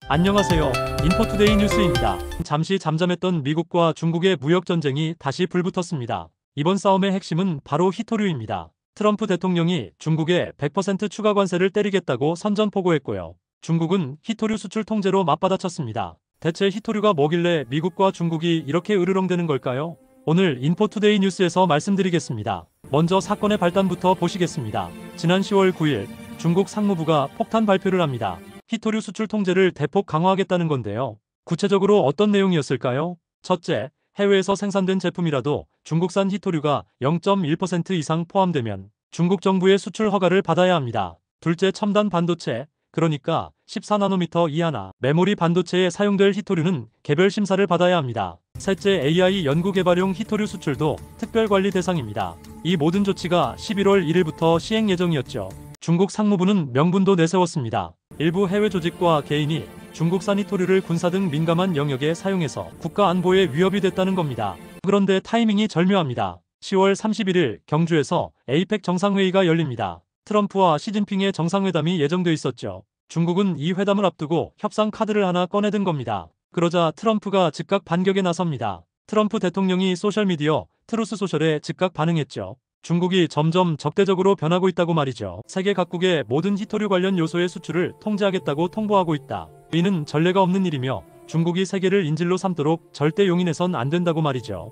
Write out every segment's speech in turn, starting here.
안녕하세요. 인포투데이 뉴스입니다. 잠시 잠잠했던 미국과 중국의 무역전쟁이 다시 불붙었습니다. 이번 싸움의 핵심은 바로 히토류입니다. 트럼프 대통령이 중국에 100% 추가 관세를 때리겠다고 선전포고했고요. 중국은 히토류 수출 통제로 맞받아쳤습니다. 대체 히토류가 뭐길래 미국과 중국이 이렇게 으르렁대는 걸까요? 오늘 인포투데이 뉴스에서 말씀드리겠습니다. 먼저 사건의 발단부터 보시겠습니다. 지난 10월 9일 중국 상무부가 폭탄 발표를 합니다. 히토류 수출 통제를 대폭 강화하겠다는 건데요. 구체적으로 어떤 내용이었을까요? 첫째, 해외에서 생산된 제품이라도 중국산 히토류가 0.1% 이상 포함되면 중국 정부의 수출 허가를 받아야 합니다. 둘째, 첨단 반도체, 그러니까 14나노미터 이하나 메모리 반도체에 사용될 히토류는 개별 심사를 받아야 합니다. 셋째, AI 연구개발용 히토류 수출도 특별관리 대상입니다. 이 모든 조치가 11월 1일부터 시행 예정이었죠. 중국 상무부는 명분도 내세웠습니다. 일부 해외 조직과 개인이 중국산 히토류를 군사 등 민감한 영역에 사용해서 국가 안보에 위협이 됐다는 겁니다. 그런데 타이밍이 절묘합니다. 10월 31일 경주에서 에이펙 정상회의가 열립니다. 트럼프와 시진핑의 정상회담이 예정돼 있었죠. 중국은 이 회담을 앞두고 협상 카드를 하나 꺼내든 겁니다. 그러자 트럼프가 즉각 반격에 나섭니다. 트럼프 대통령이 소셜미디어 트루스 소셜에 즉각 반응했죠. 중국이 점점 적대적으로 변하고 있다고 말이죠. 세계 각국의 모든 히토류 관련 요소의 수출을 통제하겠다고 통보하고 있다. 이는 전례가 없는 일이며 중국이 세계를 인질로 삼도록 절대 용인해선 안 된다고 말이죠.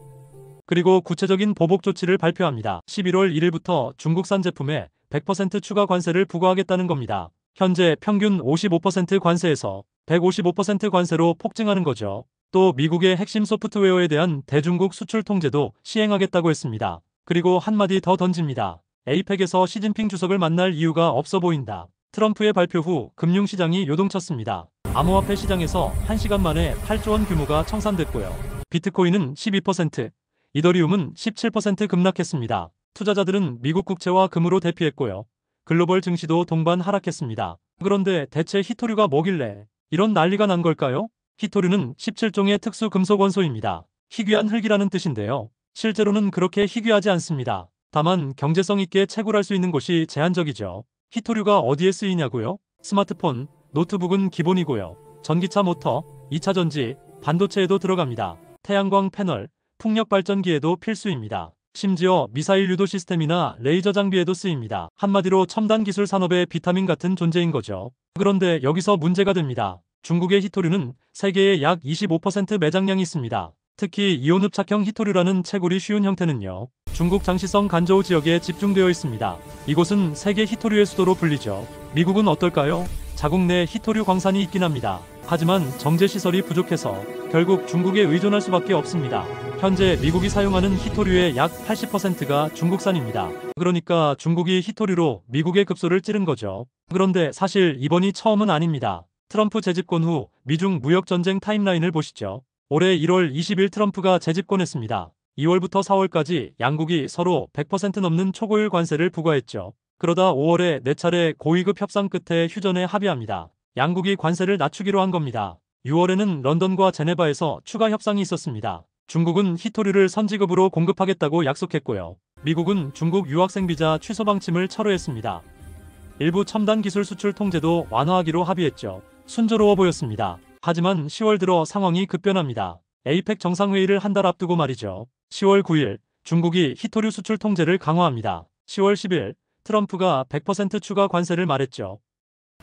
그리고 구체적인 보복 조치를 발표합니다. 11월 1일부터 중국산 제품에 100% 추가 관세를 부과하겠다는 겁니다. 현재 평균 55% 관세에서 155% 관세로 폭증하는 거죠. 또 미국의 핵심 소프트웨어에 대한 대중국 수출 통제도 시행하겠다고 했습니다. 그리고 한마디 더 던집니다. 에이펙에서 시진핑 주석을 만날 이유가 없어 보인다. 트럼프의 발표 후 금융시장이 요동쳤습니다. 암호화폐 시장에서 1시간 만에 8조 원 규모가 청산됐고요. 비트코인은 12%, 이더리움은 17% 급락했습니다. 투자자들은 미국 국채와 금으로 대피했고요. 글로벌 증시도 동반 하락했습니다. 그런데 대체 히토류가 뭐길래 이런 난리가 난 걸까요? 히토류는 17종의 특수 금속 원소입니다. 희귀한 흙이라는 뜻인데요. 실제로는 그렇게 희귀하지 않습니다. 다만 경제성 있게 채굴할 수 있는 곳이 제한적이죠. 히토류가 어디에 쓰이냐고요? 스마트폰, 노트북은 기본이고요. 전기차 모터, 2차 전지, 반도체에도 들어갑니다. 태양광 패널, 풍력 발전기에도 필수입니다. 심지어 미사일 유도 시스템이나 레이저 장비에도 쓰입니다. 한마디로 첨단 기술 산업의 비타민 같은 존재인 거죠. 그런데 여기서 문제가 됩니다. 중국의 히토류는 세계의 약 25% 매장량이 있습니다. 특히 이온흡착형 히토류라는 채굴이 쉬운 형태는요. 중국 장시성 간저우 지역에 집중되어 있습니다. 이곳은 세계 히토류의 수도로 불리죠. 미국은 어떨까요? 자국 내 히토류 광산이 있긴 합니다. 하지만 정제시설이 부족해서 결국 중국에 의존할 수밖에 없습니다. 현재 미국이 사용하는 히토류의 약 80%가 중국산입니다. 그러니까 중국이 히토류로 미국의 급소를 찌른 거죠. 그런데 사실 이번이 처음은 아닙니다. 트럼프 재집권 후 미중 무역전쟁 타임라인을 보시죠. 올해 1월 20일 트럼프가 재집권했습니다. 2월부터 4월까지 양국이 서로 100% 넘는 초고율 관세를 부과했죠. 그러다 5월에 4차례 고위급 협상 끝에 휴전에 합의합니다. 양국이 관세를 낮추기로 한 겁니다. 6월에는 런던과 제네바에서 추가 협상이 있었습니다. 중국은 히토류를 선지급으로 공급하겠다고 약속했고요. 미국은 중국 유학생 비자 취소 방침을 철회했습니다. 일부 첨단 기술 수출 통제도 완화하기로 합의했죠. 순조로워 보였습니다. 하지만 10월 들어 상황이 급변합니다. 에이펙 정상회의를 한 달 앞두고 말이죠. 10월 9일 중국이 히토류 수출 통제를 강화합니다. 10월 10일 트럼프가 100% 추가 관세를 말했죠.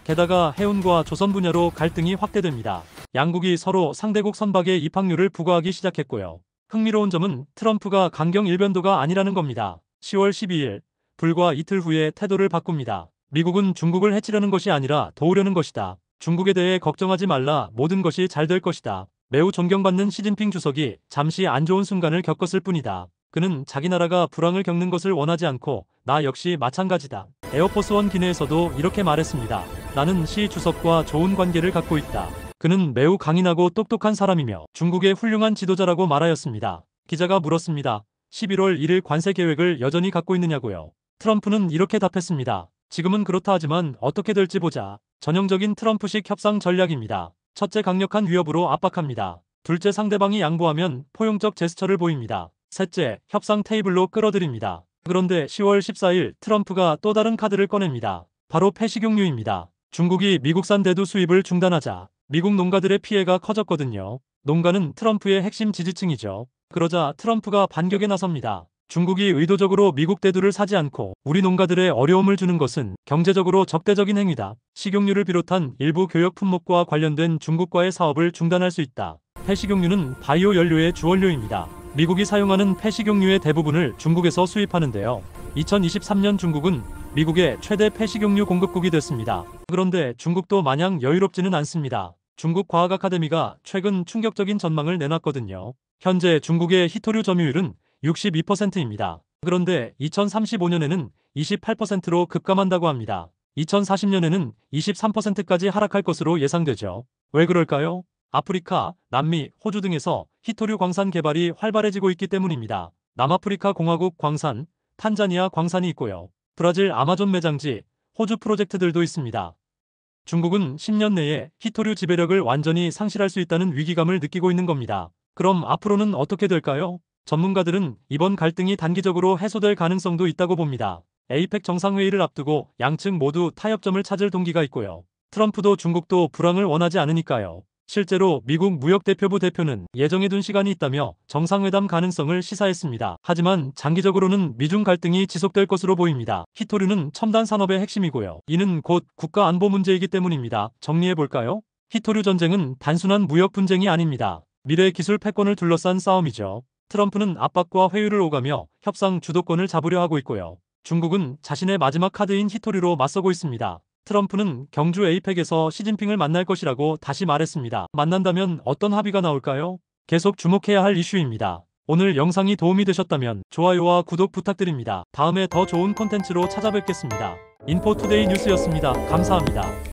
게다가 해운과 조선 분야로 갈등이 확대됩니다. 양국이 서로 상대국 선박의 입항료를 부과하기 시작했고요. 흥미로운 점은 트럼프가 강경 일변도가 아니라는 겁니다. 10월 12일 불과 이틀 후에 태도를 바꿉니다. 미국은 중국을 해치려는 것이 아니라 도우려는 것이다. 중국에 대해 걱정하지 말라. 모든 것이 잘 될 것이다. 매우 존경받는 시진핑 주석이 잠시 안 좋은 순간을 겪었을 뿐이다. 그는 자기 나라가 불황을 겪는 것을 원하지 않고 나 역시 마찬가지다. 에어포스원 기내에서도 이렇게 말했습니다. 나는 시 주석과 좋은 관계를 갖고 있다. 그는 매우 강인하고 똑똑한 사람이며 중국의 훌륭한 지도자라고 말하였습니다. 기자가 물었습니다. 11월 1일 관세 계획을 여전히 갖고 있느냐고요. 트럼프는 이렇게 답했습니다. 지금은 그렇다 하지만 어떻게 될지 보자. 전형적인 트럼프식 협상 전략입니다. 첫째, 강력한 위협으로 압박합니다. 둘째, 상대방이 양보하면 포용적 제스처를 보입니다. 셋째, 협상 테이블로 끌어들입니다. 그런데 10월 14일 트럼프가 또 다른 카드를 꺼냅니다. 바로 폐식용유입니다. 중국이 미국산 대두 수입을 중단하자 미국 농가들의 피해가 커졌거든요. 농가는 트럼프의 핵심 지지층이죠. 그러자 트럼프가 반격에 나섭니다. 중국이 의도적으로 미국 대두를 사지 않고 우리 농가들의 어려움을 주는 것은 경제적으로 적대적인 행위다. 식용유를 비롯한 일부 교역 품목과 관련된 중국과의 사업을 중단할 수 있다. 폐식용유는 바이오 연료의 주원료입니다. 미국이 사용하는 폐식용유의 대부분을 중국에서 수입하는데요. 2023년 중국은 미국의 최대 폐식용유 공급국이 됐습니다. 그런데 중국도 마냥 여유롭지는 않습니다. 중국 과학 아카데미가 최근 충격적인 전망을 내놨거든요. 현재 중국의 히토류 점유율은 62%입니다. 그런데 2035년에는 28%로 급감한다고 합니다. 2040년에는 23%까지 하락할 것으로 예상되죠. 왜 그럴까요? 아프리카, 남미, 호주 등에서 히토류 광산 개발이 활발해지고 있기 때문입니다. 남아프리카 공화국 광산, 탄자니아 광산이 있고요. 브라질 아마존 매장지, 호주 프로젝트들도 있습니다. 중국은 10년 내에 히토류 지배력을 완전히 상실할 수 있다는 위기감을 느끼고 있는 겁니다. 그럼 앞으로는 어떻게 될까요? 전문가들은 이번 갈등이 단기적으로 해소될 가능성도 있다고 봅니다. 에이펙 정상회의를 앞두고 양측 모두 타협점을 찾을 동기가 있고요. 트럼프도 중국도 불황을 원하지 않으니까요. 실제로 미국 무역대표부 대표는 예정해둔 시간이 있다며 정상회담 가능성을 시사했습니다. 하지만 장기적으로는 미중 갈등이 지속될 것으로 보입니다. 히토류는 첨단 산업의 핵심이고요. 이는 곧 국가 안보 문제이기 때문입니다. 정리해볼까요? 히토류 전쟁은 단순한 무역 분쟁이 아닙니다. 미래 기술 패권을 둘러싼 싸움이죠. 트럼프는 압박과 회유를 오가며 협상 주도권을 잡으려 하고 있고요. 중국은 자신의 마지막 카드인 히토류로 맞서고 있습니다. 트럼프는 경주 에이펙에서 시진핑을 만날 것이라고 다시 말했습니다. 만난다면 어떤 합의가 나올까요? 계속 주목해야 할 이슈입니다. 오늘 영상이 도움이 되셨다면 좋아요와 구독 부탁드립니다. 다음에 더 좋은 콘텐츠로 찾아뵙겠습니다. 인포투데이 뉴스였습니다. 감사합니다.